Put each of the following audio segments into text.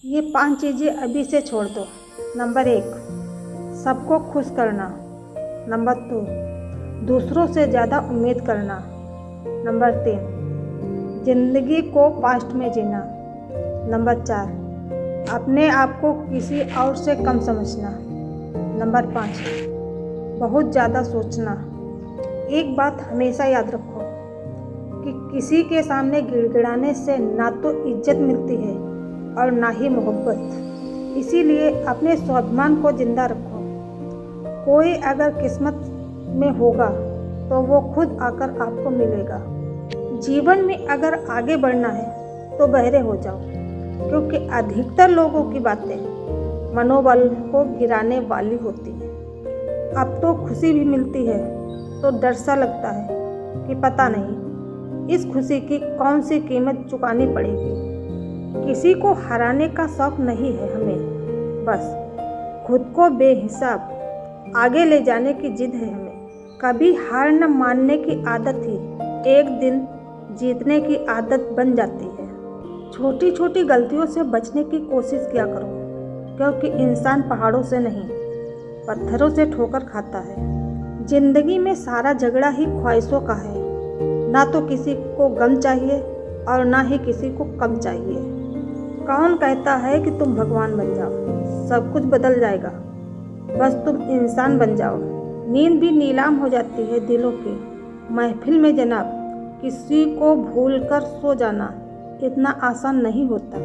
ये 5 चीज़ें अभी से छोड़ दो। नंबर 1, सबको खुश करना। नंबर 2, दूसरों से ज़्यादा उम्मीद करना। नंबर 3, ज़िंदगी को पास्ट में जीना। नंबर 4, अपने आप को किसी और से कम समझना। नंबर 5, बहुत ज़्यादा सोचना। एक बात हमेशा याद रखो कि किसी के सामने गिड़गिड़ाने से ना तो इज्जत मिलती है और ना ही मोहब्बत। इसीलिए अपने स्वाभिमान को जिंदा रखो। कोई अगर किस्मत में होगा तो वो खुद आकर आपको मिलेगा। जीवन में अगर आगे बढ़ना है तो बहरे हो जाओ, क्योंकि अधिकतर लोगों की बातें मनोबल को गिराने वाली होती हैं। अब तो खुशी भी मिलती है तो डर सा लगता है कि पता नहीं इस खुशी की कौन सी कीमत चुकानी पड़ेगी। किसी को हराने का शौक नहीं है हमें, बस खुद को बेहिसाब आगे ले जाने की जिद है हमें। कभी हार न मानने की आदत ही एक दिन जीतने की आदत बन जाती है। छोटी छोटी गलतियों से बचने की कोशिश किया करो, क्योंकि इंसान पहाड़ों से नहीं पत्थरों से ठोकर खाता है। जिंदगी में सारा झगड़ा ही ख्वाहिशों का है। ना तो किसी को गम चाहिए और ना ही किसी को कम चाहिए। कौन कहता है कि तुम भगवान बन जाओ, सब कुछ बदल जाएगा, बस तुम इंसान बन जाओ। नींद भी नीलाम हो जाती है दिलों की महफिल में जनाब। किसी को भूल कर सो जाना इतना आसान नहीं होता।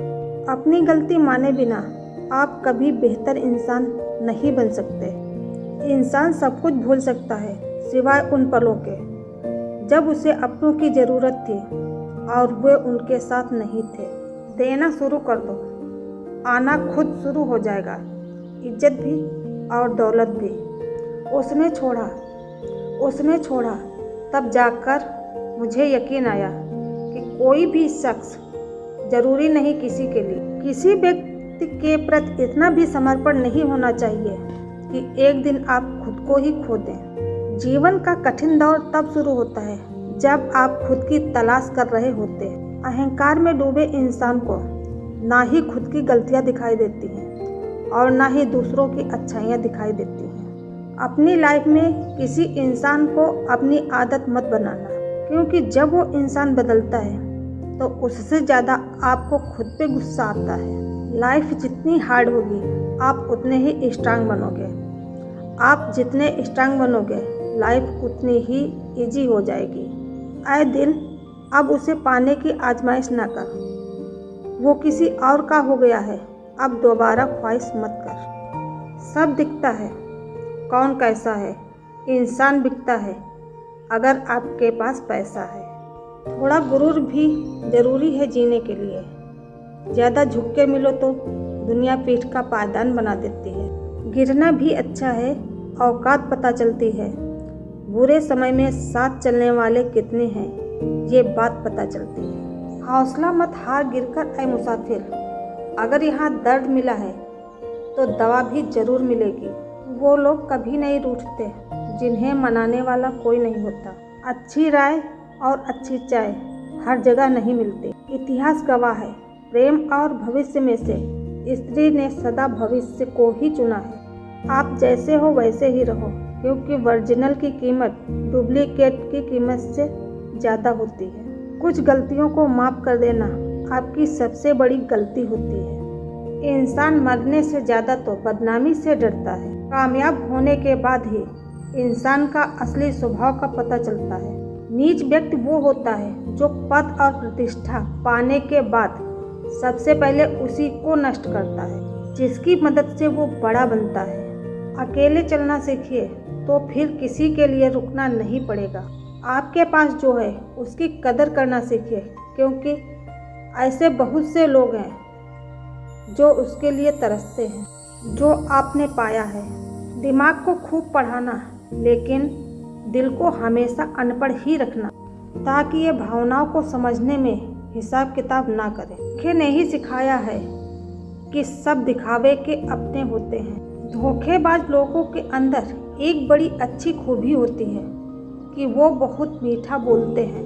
अपनी गलती माने बिना आप कभी बेहतर इंसान नहीं बन सकते। इंसान सब कुछ भूल सकता है सिवाय उन पलों के जब उसे अपनों की ज़रूरत थी और वे उनके साथ नहीं थे। देना शुरू कर दो, आना खुद शुरू हो जाएगा, इज्जत भी और दौलत भी। उसने छोड़ा तब जाकर मुझे यकीन आया कि कोई भी शख्स जरूरी नहीं किसी के लिए। किसी व्यक्ति के प्रति इतना भी समर्पण नहीं होना चाहिए कि एक दिन आप खुद को ही खो दें। जीवन का कठिन दौर तब शुरू होता है जब आप खुद की तलाश कर रहे होते हैं। अहंकार में डूबे इंसान को ना ही खुद की गलतियां दिखाई देती हैं और ना ही दूसरों की अच्छाइयां दिखाई देती हैं। अपनी लाइफ में किसी इंसान को अपनी आदत मत बनाना, क्योंकि जब वो इंसान बदलता है तो उससे ज़्यादा आपको खुद पे गुस्सा आता है। लाइफ जितनी हार्ड होगी आप उतने ही स्ट्रांग बनोगे। आप जितने स्ट्रांग बनोगे लाइफ उतनी ही इजी हो जाएगी। आए दिल, अब उसे पाने की आजमाइश ना कर, वो किसी और का हो गया है, अब दोबारा ख्वाहिश मत कर। सब दिखता है कौन कैसा है, इंसान बिकता है अगर आपके पास पैसा है। थोड़ा गुरूर भी ज़रूरी है जीने के लिए। ज़्यादा झुक के मिलो तो दुनिया पीठ का पायदान बना देती है। गिरना भी अच्छा है, औकात पता चलती है। बुरे समय में साथ चलने वाले कितने हैं ये बात पता चलती है। हौसला मत हार गिरकर ऐ मुसाफिर, अगर यहाँ दर्द मिला है तो दवा भी ज़रूर मिलेगी। वो लोग कभी नहीं रूठते जिन्हें मनाने वाला कोई नहीं होता। अच्छी राय और अच्छी चाय हर जगह नहीं मिलती। इतिहास गवाह है, प्रेम और भविष्य में से स्त्री ने सदा भविष्य को ही चुना है। आप जैसे हो वैसे ही रहो, क्योंकि ओरिजिनल की कीमत डुप्लीकेट की कीमत से ज़्यादा होती है। कुछ गलतियों को माफ़ कर देना आपकी सबसे बड़ी गलती होती है। इंसान मरने से ज़्यादा तो बदनामी से डरता है। कामयाब होने के बाद ही इंसान का असली स्वभाव का पता चलता है। नीच व्यक्ति वो होता है जो पद और प्रतिष्ठा पाने के बाद सबसे पहले उसी को नष्ट करता है जिसकी मदद से वो बड़ा बनता है। अकेले चलना सीखिए तो फिर किसी के लिए रुकना नहीं पड़ेगा। आपके पास जो है उसकी कदर करना सीखिए, क्योंकि ऐसे बहुत से लोग हैं जो उसके लिए तरसते हैं जो आपने पाया है। दिमाग को खूब पढ़ाना, लेकिन दिल को हमेशा अनपढ़ ही रखना, ताकि ये भावनाओं को समझने में हिसाब किताब ना करें। धोखे ने ही सिखाया है कि सब दिखावे के अपने होते हैं। धोखेबाज लोगों के अंदर एक बड़ी अच्छी खूबी होती है कि वो बहुत मीठा बोलते हैं।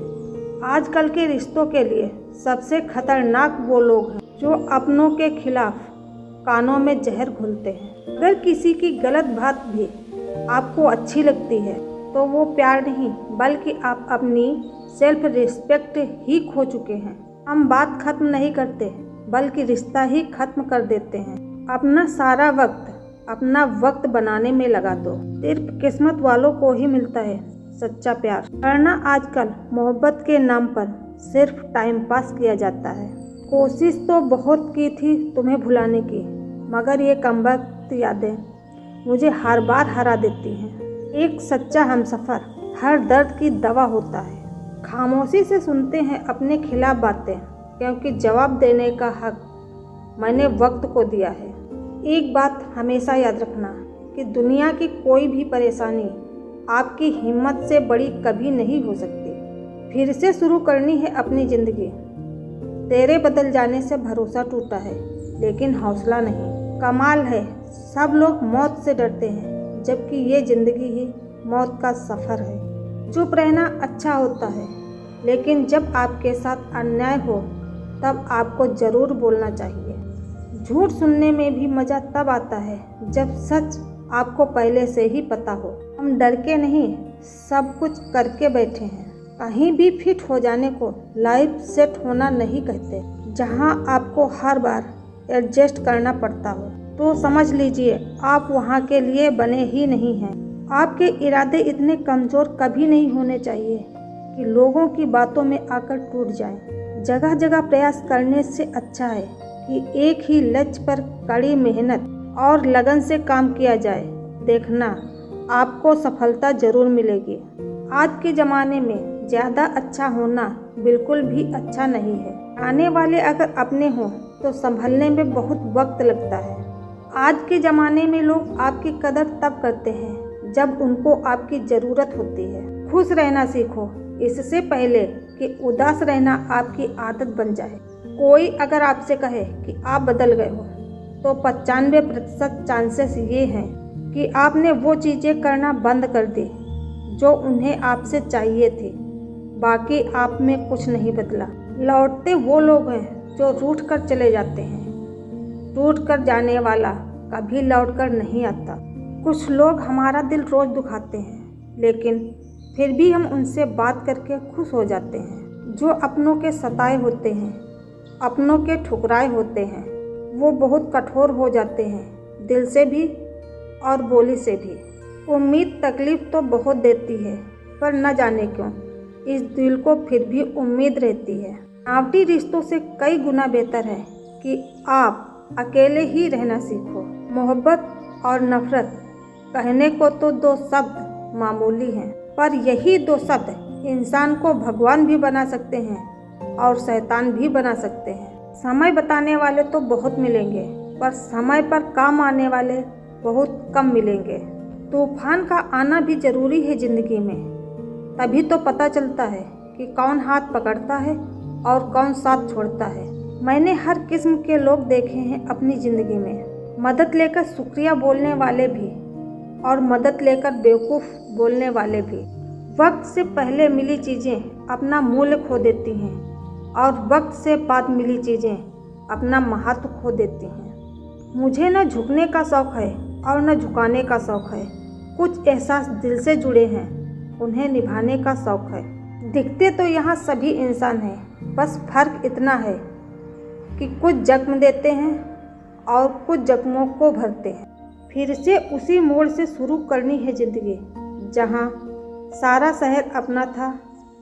आजकल के रिश्तों के लिए सबसे खतरनाक वो लोग हैं जो अपनों के खिलाफ कानों में जहर घोलते हैं। अगर किसी की गलत बात भी आपको अच्छी लगती है तो वो प्यार नहीं बल्कि आप अपनी सेल्फ रिस्पेक्ट ही खो चुके हैं। हम बात खत्म नहीं करते बल्कि रिश्ता ही खत्म कर देते हैं। अपना सारा वक्त अपना वक्त बनाने में लगा दो। सिर्फ किस्मत वालों को ही मिलता है सच्चा प्यार। वरना आजकल मोहब्बत के नाम पर सिर्फ टाइम पास किया जाता है। कोशिश तो बहुत की थी तुम्हें भुलाने की, मगर ये कमबख्त यादें मुझे हर बार हरा देती हैं। एक सच्चा हमसफ़र हर दर्द की दवा होता है। खामोशी से सुनते हैं अपने खिलाफ बातें, क्योंकि जवाब देने का हक मैंने वक्त को दिया है। एक बात हमेशा याद रखना कि दुनिया की कोई भी परेशानी आपकी हिम्मत से बड़ी कभी नहीं हो सकती। फिर से शुरू करनी है अपनी ज़िंदगी। तेरे बदल जाने से भरोसा टूटा है लेकिन हौसला नहीं। कमाल है सब लोग मौत से डरते हैं, जबकि ये ज़िंदगी ही मौत का सफ़र है। चुप रहना अच्छा होता है, लेकिन जब आपके साथ अन्याय हो तब आपको ज़रूर बोलना चाहिए। झूठ सुनने में भी मज़ा तब आता है जब सच आपको पहले से ही पता हो। हम डर के नहीं, सब कुछ करके बैठे हैं। कहीं भी फिट हो जाने को लाइफ सेट होना नहीं कहते। जहां आपको हर बार एडजस्ट करना पड़ता हो तो समझ लीजिए आप वहां के लिए बने ही नहीं हैं। आपके इरादे इतने कमज़ोर कभी नहीं होने चाहिए कि लोगों की बातों में आकर टूट जाएं। जगह जगह प्रयास करने से अच्छा है कि एक ही लक्ष्य पर कड़ी मेहनत और लगन से काम किया जाए। देखना आपको सफलता जरूर मिलेगी। आज के ज़माने में ज़्यादा अच्छा होना बिल्कुल भी अच्छा नहीं है। आने वाले अगर अपने हों तो संभलने में बहुत वक्त लगता है। आज के ज़माने में लोग आपकी कदर तब करते हैं जब उनको आपकी ज़रूरत होती है। खुश रहना सीखो इससे पहले कि उदास रहना आपकी आदत बन जाए। कोई अगर आपसे कहे कि आप बदल गए हो तो 95% चांसेस ये हैं कि आपने वो चीज़ें करना बंद कर दी जो उन्हें आपसे चाहिए थी। बाकी आप में कुछ नहीं बदला। लौटते वो लोग हैं जो रूठ कर चले जाते हैं। टूट कर जाने वाला कभी लौट कर नहीं आता। कुछ लोग हमारा दिल रोज़ दुखाते हैं, लेकिन फिर भी हम उनसे बात करके खुश हो जाते हैं। जो अपनों के सताए होते हैं, अपनों के ठुकराए होते हैं, वो बहुत कठोर हो जाते हैं, दिल से भी और बोली से भी। उम्मीद तकलीफ़ तो बहुत देती है, पर न जाने क्यों इस दिल को फिर भी उम्मीद रहती है। बनावटी रिश्तों से कई गुना बेहतर है कि आप अकेले ही रहना सीखो। मोहब्बत और नफ़रत कहने को तो दो शब्द मामूली हैं, पर यही दो शब्द इंसान को भगवान भी बना सकते हैं और शैतान भी बना सकते हैं। समय बताने वाले तो बहुत मिलेंगे, पर समय पर काम आने वाले बहुत कम मिलेंगे। तूफान का आना भी ज़रूरी है ज़िंदगी में, तभी तो पता चलता है कि कौन हाथ पकड़ता है और कौन साथ छोड़ता है। मैंने हर किस्म के लोग देखे हैं अपनी ज़िंदगी में। मदद लेकर शुक्रिया बोलने वाले भी और मदद लेकर बेवकूफ़ बोलने वाले भी। वक्त से पहले मिली चीज़ें अपना मूल्य खो देती हैं और वक्त से बाद मिली चीज़ें अपना महत्व खो देती हैं। मुझे न झुकने का शौक़ है और न झुकाने का शौक़ है। कुछ एहसास दिल से जुड़े हैं, उन्हें निभाने का शौक़ है। दिखते तो यहाँ सभी इंसान हैं, बस फ़र्क इतना है कि कुछ जख्म देते हैं और कुछ जख्मों को भरते हैं। फिर से उसी मोड़ से शुरू करनी है ज़िंदगी, जहाँ सारा शहर अपना था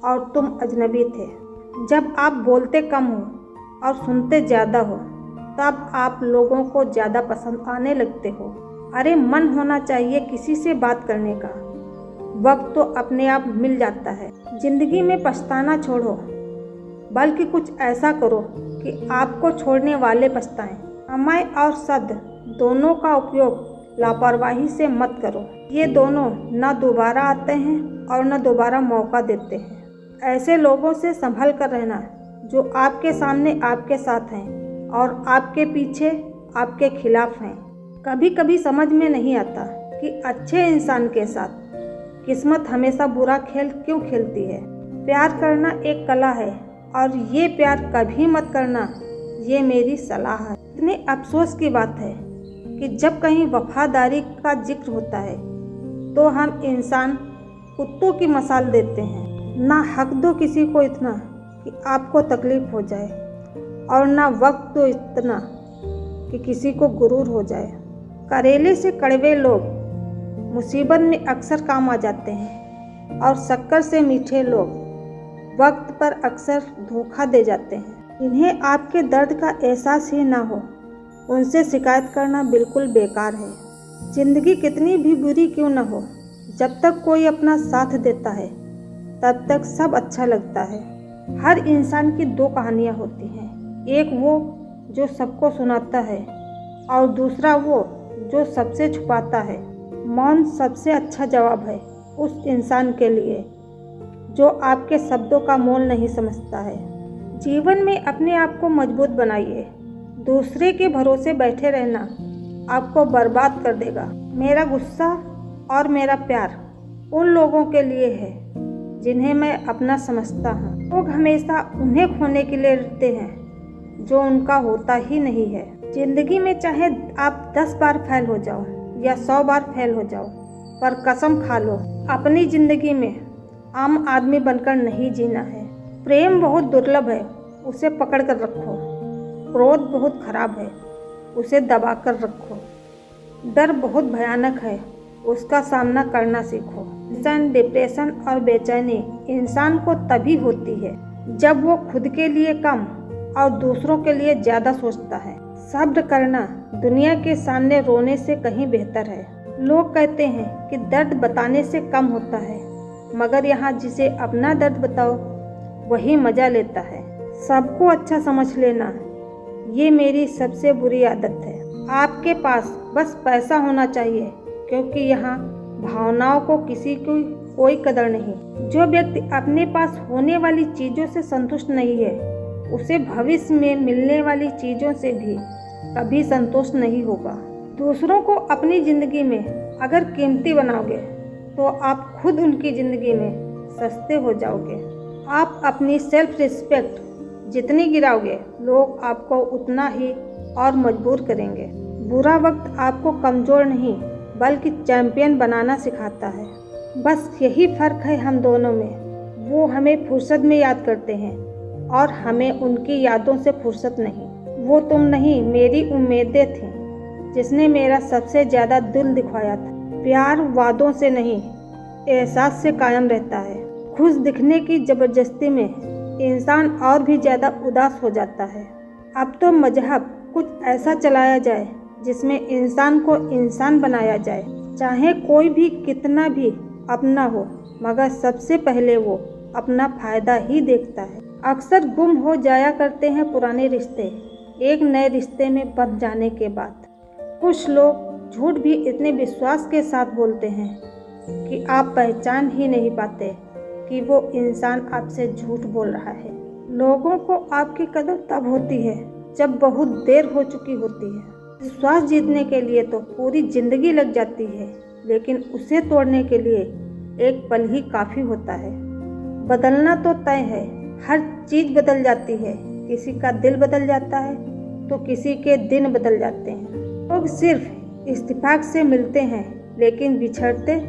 और तुम अजनबी थे। जब आप बोलते कम हो और सुनते ज़्यादा हो, तब आप लोगों को ज़्यादा पसंद आने लगते हो। अरे मन होना चाहिए किसी से बात करने का, वक्त तो अपने आप मिल जाता है। ज़िंदगी में पछताना छोड़ो, बल्कि कुछ ऐसा करो कि आपको छोड़ने वाले पछताएं। समय और शब्द दोनों का उपयोग लापरवाही से मत करो। ये दोनों न दोबारा आते हैं और न दोबारा मौका देते हैं। ऐसे लोगों से संभल कर रहना जो आपके सामने आपके साथ हैं और आपके पीछे आपके खिलाफ हैं। कभी कभी समझ में नहीं आता कि अच्छे इंसान के साथ किस्मत हमेशा बुरा खेल क्यों खेलती है। प्यार करना एक कला है और ये प्यार कभी मत करना ये मेरी सलाह है। इतने अफसोस की बात है कि जब कहीं वफादारी का जिक्र होता है तो हम इंसान कुत्तों की मसाल देते हैं। ना हक दो किसी को इतना कि आपको तकलीफ हो जाए, और ना वक्त दो इतना कि किसी को गुरूर हो जाए। करेले से कड़वे लोग मुसीबत में अक्सर काम आ जाते हैं, और शक्कर से मीठे लोग वक्त पर अक्सर धोखा दे जाते हैं। इन्हें आपके दर्द का एहसास ही ना हो, उनसे शिकायत करना बिल्कुल बेकार है। जिंदगी कितनी भी बुरी क्यों न हो, जब तक कोई अपना साथ देता है तब तक सब अच्छा लगता है। हर इंसान की दो कहानियाँ होती हैं, एक वो जो सबको सुनाता है और दूसरा वो जो सबसे छुपाता है। मौन सबसे अच्छा जवाब है उस इंसान के लिए जो आपके शब्दों का मोल नहीं समझता है। जीवन में अपने आप को मजबूत बनाइए। दूसरे के भरोसे बैठे रहना आपको बर्बाद कर देगा। मेरा गुस्सा और मेरा प्यार उन लोगों के लिए है जिन्हें मैं अपना समझता हूँ। लोग हमेशा उन्हें खोने के लिए डरते हैं जो उनका होता ही नहीं है। जिंदगी में चाहे आप 10 बार फेल हो जाओ या 100 बार फेल हो जाओ, पर कसम खा लो अपनी ज़िंदगी में आम आदमी बनकर नहीं जीना है। प्रेम बहुत दुर्लभ है, उसे पकड़ कर रखो। क्रोध बहुत खराब है, उसे दबा कर रखो। डर बहुत भयानक है, उसका सामना करना सीखो। टेंशन, डिप्रेशन और बेचैनी इंसान को तभी होती है जब वो खुद के लिए कम और दूसरों के लिए ज़्यादा सोचता है। सब्र करना दुनिया के सामने रोने से कहीं बेहतर है। लोग कहते हैं कि दर्द बताने से कम होता है, मगर यहाँ जिसे अपना दर्द बताओ वही मज़ा लेता है। सबको अच्छा समझ लेना ये मेरी सबसे बुरी आदत है। आपके पास बस पैसा होना चाहिए, क्योंकि यहाँ भावनाओं को किसी की कोई कदर नहीं। जो व्यक्ति अपने पास होने वाली चीज़ों से संतुष्ट नहीं है, उसे भविष्य में मिलने वाली चीज़ों से भी कभी संतोष नहीं होगा। दूसरों को अपनी ज़िंदगी में अगर कीमती बनाओगे तो आप खुद उनकी ज़िंदगी में सस्ते हो जाओगे। आप अपनी सेल्फ रिस्पेक्ट जितनी गिराओगे, लोग आपको उतना ही और मजबूर करेंगे। बुरा वक्त आपको कमज़ोर नहीं बल्कि चैंपियन बनाना सिखाता है। बस यही फ़र्क है हम दोनों में। वो हमें फुर्सत में याद करते हैं और हमें उनकी यादों से फुर्सत नहीं। वो तुम नहीं, मेरी उम्मीदें थीं जिसने मेरा सबसे ज़्यादा दिल दिखाया था। प्यार वादों से नहीं, एहसास से कायम रहता है। खुश दिखने की ज़बरदस्ती में इंसान और भी ज़्यादा उदास हो जाता है। अब तो मजहब कुछ ऐसा चलाया जाए जिसमें इंसान को इंसान बनाया जाए। चाहे कोई भी कितना भी अपना हो, मगर सबसे पहले वो अपना फ़ायदा ही देखता है। अक्सर गुम हो जाया करते हैं पुराने रिश्ते एक नए रिश्ते में बंध जाने के बाद। कुछ लोग झूठ भी इतने विश्वास के साथ बोलते हैं कि आप पहचान ही नहीं पाते कि वो इंसान आपसे झूठ बोल रहा है। लोगों को आपकी कदर तब होती है जब बहुत देर हो चुकी होती है। विश्वास जीतने के लिए तो पूरी ज़िंदगी लग जाती है, लेकिन उसे तोड़ने के लिए एक पल ही काफ़ी होता है। बदलना तो तय है, हर चीज़ बदल जाती है। किसी का दिल बदल जाता है तो किसी के दिन बदल जाते हैं। लोग सिर्फ इत्तेफाक से मिलते हैं, लेकिन बिछड़ते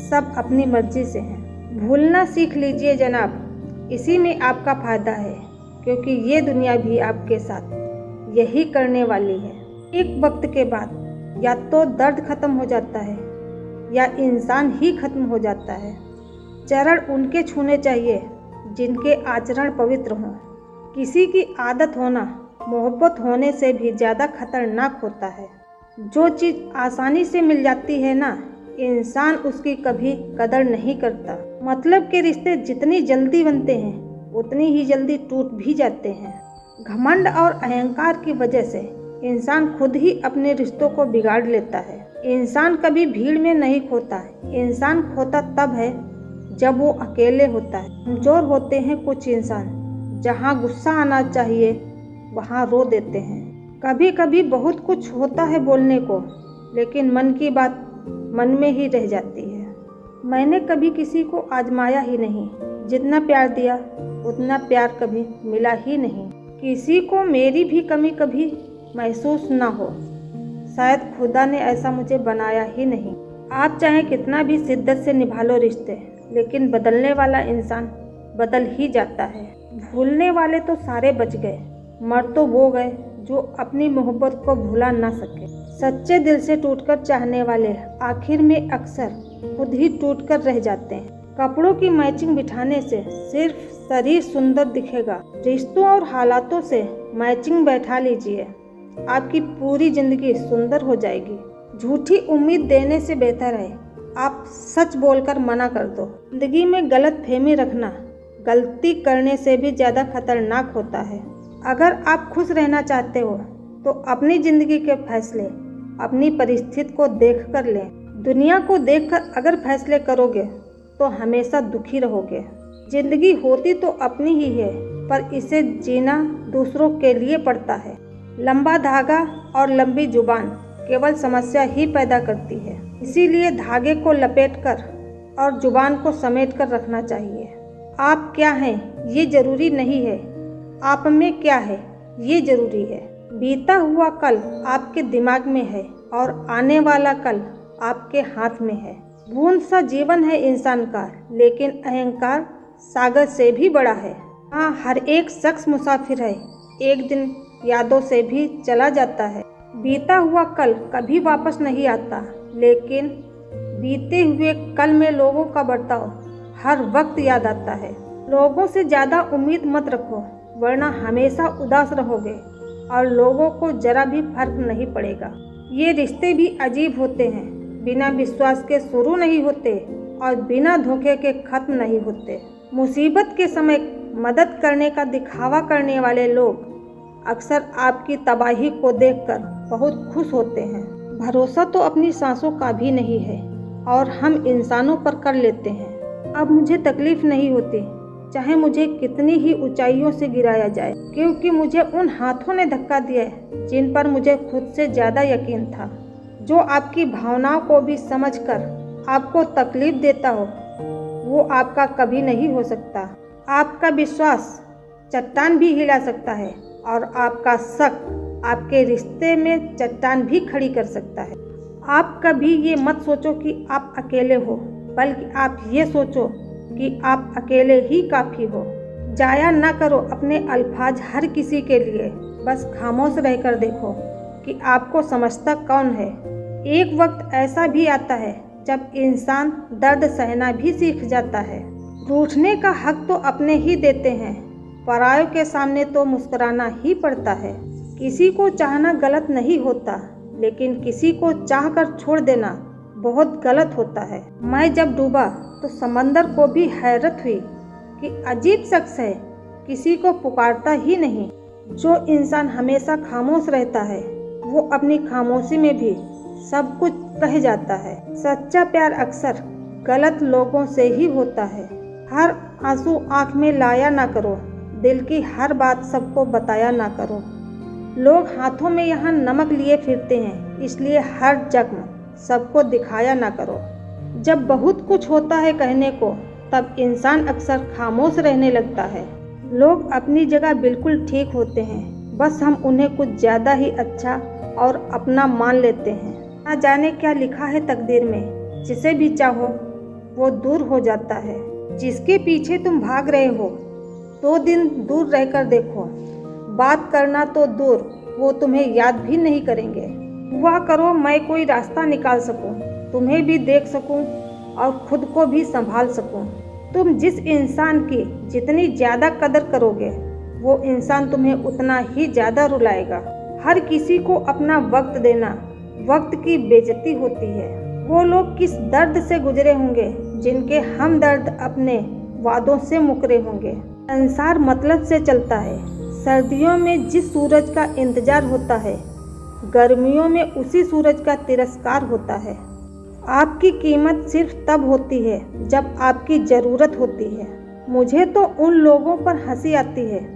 सब अपनी मर्जी से हैं। भूलना सीख लीजिए जनाब, इसी में आपका फ़ायदा है, क्योंकि ये दुनिया भी आपके साथ यही करने वाली है। एक वक्त के बाद या तो दर्द ख़त्म हो जाता है या इंसान ही ख़त्म हो जाता है। चरण उनके छूने चाहिए जिनके आचरण पवित्र हों। किसी की आदत होना मोहब्बत होने से भी ज़्यादा खतरनाक होता है। जो चीज़ आसानी से मिल जाती है ना, इंसान उसकी कभी कदर नहीं करता। मतलब के रिश्ते जितनी जल्दी बनते हैं उतनी ही जल्दी टूट भी जाते हैं। घमंड और अहंकार की वजह से इंसान खुद ही अपने रिश्तों को बिगाड़ लेता है। इंसान कभी भीड़ में नहीं खोता, इंसान खोता तब है जब वो अकेले होता है। कमज़ोर होते हैं कुछ इंसान, जहाँ गुस्सा आना चाहिए वहाँ रो देते हैं। कभी कभी बहुत कुछ होता है बोलने को, लेकिन मन की बात मन में ही रह जाती है। मैंने कभी किसी को आजमाया ही नहीं, जितना प्यार दिया उतना प्यार कभी मिला ही नहीं। किसी को मेरी भी कमी कभी महसूस ना हो। शायद खुदा ने ऐसा मुझे बनाया ही नहीं। आप चाहे कितना भी शिद्दत से निभा लो रिश्ते, लेकिन बदलने वाला इंसान बदल ही जाता है। भूलने वाले तो सारे बच गए, मर तो वो गए जो अपनी मोहब्बत को भुला ना सके। सच्चे दिल से टूटकर चाहने वाले आखिर में अक्सर खुद ही टूटकर रह जाते हैं। कपड़ों की मैचिंग बिठाने से सिर्फ शरीर सुंदर दिखेगा, रिश्तों और हालातों से मैचिंग बैठा लीजिए, आपकी पूरी जिंदगी सुंदर हो जाएगी। झूठी उम्मीद देने से बेहतर है आप सच बोलकर मना कर दो। जिंदगी में गलत फहमी रखना गलती करने से भी ज़्यादा खतरनाक होता है। अगर आप खुश रहना चाहते हो तो अपनी ज़िंदगी के फैसले अपनी परिस्थिति को देख कर लें। दुनिया को देखकर अगर फैसले करोगे तो हमेशा दुखी रहोगे। जिंदगी होती तो अपनी ही है, पर इसे जीना दूसरों के लिए पड़ता है। लंबा धागा और लंबी जुबान केवल समस्या ही पैदा करती है। इसीलिए धागे को लपेटकर और जुबान को समेट कर रखना चाहिए। आप क्या हैं ये जरूरी नहीं है, आप में क्या है ये जरूरी है। बीता हुआ कल आपके दिमाग में है और आने वाला कल आपके हाथ में है। बूंद सा जीवन है इंसान का, लेकिन अहंकार सागर से भी बड़ा है। हाँ, हर एक शख्स मुसाफिर है, एक दिन यादों से भी चला जाता है। बीता हुआ कल कभी वापस नहीं आता, लेकिन बीते हुए कल में लोगों का बर्ताव हर वक्त याद आता है। लोगों से ज़्यादा उम्मीद मत रखो, वरना हमेशा उदास रहोगे और लोगों को जरा भी फर्क नहीं पड़ेगा। ये रिश्ते भी अजीब होते हैं, बिना विश्वास के शुरू नहीं होते और बिना धोखे के खत्म नहीं होते। मुसीबत के समय मदद करने का दिखावा करने वाले लोग अक्सर आपकी तबाही को देखकर बहुत खुश होते हैं। भरोसा तो अपनी सांसों का भी नहीं है और हम इंसानों पर कर लेते हैं। अब मुझे तकलीफ नहीं होती, चाहे मुझे कितनी ही ऊंचाइयों से गिराया जाए, क्योंकि मुझे उन हाथों ने धक्का दिया है जिन पर मुझे खुद से ज़्यादा यकीन था। जो आपकी भावनाओं को भी समझकर आपको तकलीफ देता हो, वो आपका कभी नहीं हो सकता। आपका विश्वास चट्टान भी हिला सकता है और आपका शक आपके रिश्ते में चट्टान भी खड़ी कर सकता है। आप कभी ये मत सोचो कि आप अकेले हो, बल्कि आप ये सोचो कि आप अकेले ही काफ़ी हो। जाया ना करो अपने अल्फाज हर किसी के लिए, बस खामोश रहकर देखो कि आपको समझता कौन है। एक वक्त ऐसा भी आता है जब इंसान दर्द सहना भी सीख जाता है। रूठने का हक तो अपने ही देते हैं, परायों के सामने तो मुस्कुराना ही पड़ता है। किसी को चाहना गलत नहीं होता, लेकिन किसी को चाहकर छोड़ देना बहुत गलत होता है। मैं जब डूबा तो समंदर को भी हैरत हुई कि अजीब शख्स है, किसी को पुकारता ही नहीं। जो इंसान हमेशा खामोश रहता है वो अपनी खामोशी में भी सब कुछ कह जाता है। सच्चा प्यार अक्सर गलत लोगों से ही होता है। हर आंसू आंख में लाया ना करो, दिल की हर बात सबको बताया ना करो। लोग हाथों में यहाँ नमक लिए फिरते हैं, इसलिए हर जख्म सबको दिखाया ना करो। जब बहुत कुछ होता है कहने को, तब इंसान अक्सर खामोश रहने लगता है। लोग अपनी जगह बिल्कुल ठीक होते हैं, बस हम उन्हें कुछ ज़्यादा ही अच्छा और अपना मान लेते हैं। ना जाने क्या लिखा है तकदीर में, जिसे भी चाहो वो दूर हो जाता है। जिसके पीछे तुम भाग रहे हो 2 दिन दूर रहकर देखो, बात करना तो दूर, वो तुम्हें याद भी नहीं करेंगे। दुआ करो मैं कोई रास्ता निकाल सकूं, तुम्हें भी देख सकूं और खुद को भी संभाल सकूं। तुम जिस इंसान की जितनी ज़्यादा कदर करोगे, वो इंसान तुम्हें उतना ही ज़्यादा रुलाएगा। हर किसी को अपना वक्त देना वक्त की बेइज्जती होती है। वो लोग किस दर्द से गुजरे होंगे जिनके हमदर्द अपने वादों से मुकरे होंगे। संसार मतलब से चलता है। सर्दियों में जिस सूरज का इंतजार होता है, गर्मियों में उसी सूरज का तिरस्कार होता है। आपकी कीमत सिर्फ तब होती है जब आपकी ज़रूरत होती है। मुझे तो उन लोगों पर हंसी आती है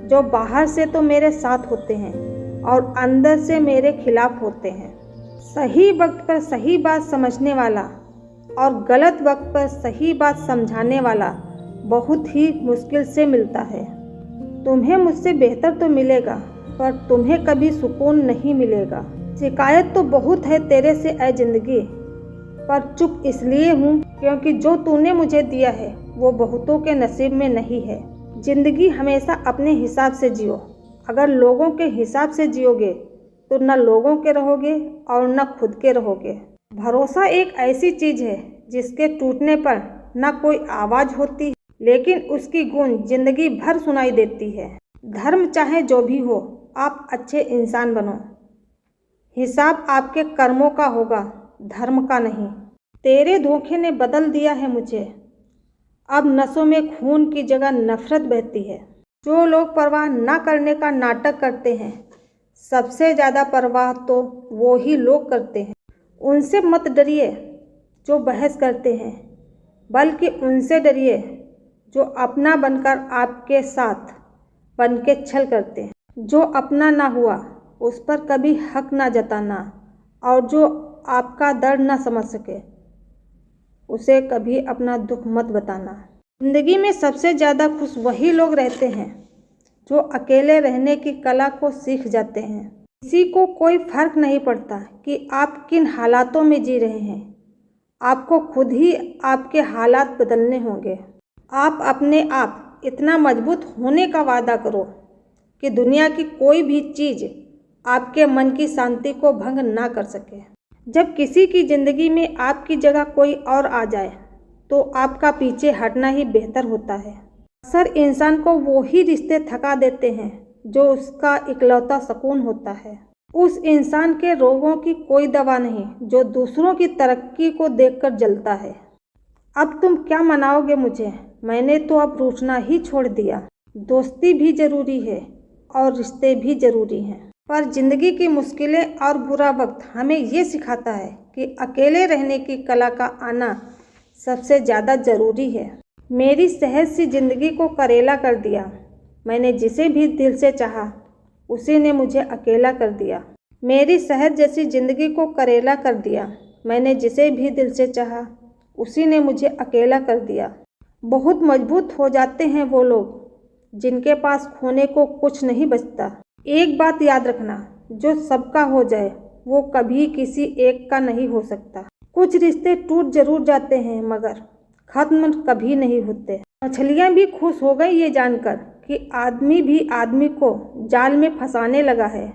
जो बाहर से तो मेरे साथ होते हैं और अंदर से मेरे खिलाफ होते हैं। सही वक्त पर सही बात समझने वाला और गलत वक्त पर सही बात समझाने वाला बहुत ही मुश्किल से मिलता है। तुम्हें मुझसे बेहतर तो मिलेगा, पर तुम्हें कभी सुकून नहीं मिलेगा। शिकायत तो बहुत है तेरे से ऐ जिंदगी, पर चुप इसलिए हूँ क्योंकि जो तूने मुझे दिया है वो बहुतों के नसीब में नहीं है। जिंदगी हमेशा अपने हिसाब से जियो। अगर लोगों के हिसाब से जियोगे तो न लोगों के रहोगे और न खुद के रहोगे। भरोसा एक ऐसी चीज़ है जिसके टूटने पर न कोई आवाज़ होती, लेकिन उसकी गूंज जिंदगी भर सुनाई देती है। धर्म चाहे जो भी हो, आप अच्छे इंसान बनो। हिसाब आपके कर्मों का होगा, धर्म का नहीं। तेरे धोखे ने बदल दिया है मुझे। अब नसों में खून की जगह नफरत बहती है। जो लोग परवाह न करने का नाटक करते हैं, सबसे ज़्यादा परवाह तो वो ही लोग करते हैं। उनसे मत डरिए जो बहस करते हैं, बल्कि उनसे डरिए जो अपना बनकर आपके साथ बन के छल करते हैं। जो अपना ना हुआ उस पर कभी हक ना जताना, और जो आपका दर्द ना समझ सके उसे कभी अपना दुख मत बताना। जिंदगी में सबसे ज़्यादा खुश वही लोग रहते हैं जो अकेले रहने की कला को सीख जाते हैं। किसी को कोई फर्क नहीं पड़ता कि आप किन हालातों में जी रहे हैं, आपको खुद ही आपके हालात बदलने होंगे। आप अपने आप इतना मजबूत होने का वादा करो कि दुनिया की कोई भी चीज़ आपके मन की शांति को भंग ना कर सके। जब किसी की ज़िंदगी में आपकी जगह कोई और आ जाए तो आपका पीछे हटना ही बेहतर होता है। अक्सर इंसान को वो ही रिश्ते थका देते हैं जो उसका इकलौता सुकून होता है। उस इंसान के रोगों की कोई दवा नहीं जो दूसरों की तरक्की को देखकर जलता है। अब तुम क्या मनाओगे मुझे? मैंने तो अब रूठना ही छोड़ दिया। दोस्ती भी ज़रूरी है और रिश्ते भी ज़रूरी हैं, पर ज़िंदगी की मुश्किलें और बुरा वक्त हमें ये सिखाता है कि अकेले रहने की कला का आना सबसे ज़्यादा ज़रूरी है। मेरी सहज सी ज़िंदगी को करेला कर दिया। मैंने जिसे भी दिल से चाहा उसी ने मुझे अकेला कर दिया। मेरी सहज जैसी ज़िंदगी को करेला कर दिया। मैंने जिसे भी दिल से चाहा उसी ने मुझे अकेला कर दिया। बहुत मजबूत हो जाते हैं वो लोग जिनके पास खोने को कुछ नहीं बचता। एक बात याद रखना, जो सबका हो जाए वो कभी किसी एक का नहीं हो सकता। कुछ रिश्ते टूट जरूर जाते हैं मगर खत्म कभी नहीं होते। मछलियाँ भी खुश हो गई ये जानकर कि आदमी भी आदमी को जाल में फंसाने लगा है।